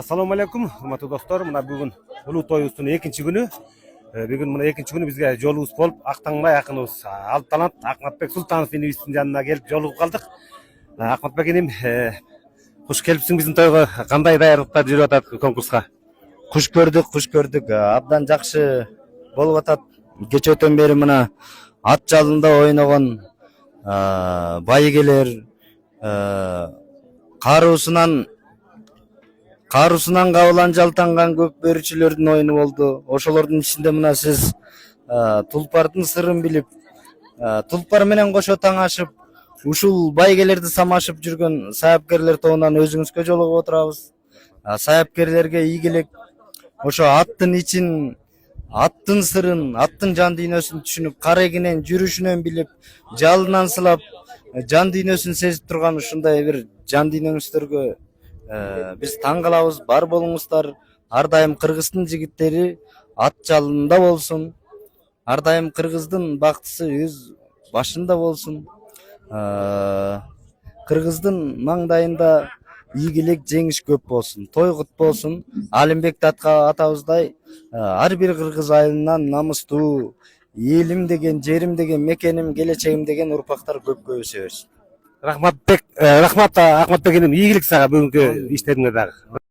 Assalamu alaikum, урматтуу достор. Мына бүгүн улуу тоюбуздун экинчи күнү. Бүгүн мына экинчи күнү бизге жолубуз болуп, Актаңбай акыныбыз Ал талант Акматбек Султанов инибиздин жанына келип жолугуп калдык. Акматбек иним, куш келипсиң биздин тойго. Кандай даярдыктар жүрүп атат конкурска? Куш көрдүк. Абдан жакшы болуп атат. Кечөөтөн бери мына ат жалында ойногон байгелер, каруусунан кабылан жалтанган көп бөрүчүлөрдүн оюну болду. Ошолордун ичинде мына сиз тулпардын сырын билип, тулпар менен кошо таңашып, ушул байгелерди самашып жүргөн саяпкерлер тобунан өзүңүзгө жолугуп отурабыз. Саяпкерлерге ийгилик, ошо аттын ичин, аттын сырын, аттын жан дүйнөсүн түшүнүп, карегинен, жүрүшүнөн билип, жалынан сылап, жан дүйнөсүн сезип турган ушундай бир жан дүйнөңүздөргө биз таң калабыз. Бар болуңуздар. Ар дайым кыргыздын жигиттери ат жалында болсун. Ар дайым кыргыздын бактысы өз башында болсун. Кыргыздын маңдайында ийгилик, жеңиш көп болсун. Той кут болсун. Алимбек атабыздай ар бир кыргыз айылынан намыстуу элим деген, жерим деген, мекеним, келечегим деген урпактар көпкө өсө берсин. Рахмат Акматбек иним, ийгилик сага бүгүнкү иштериңе дагы.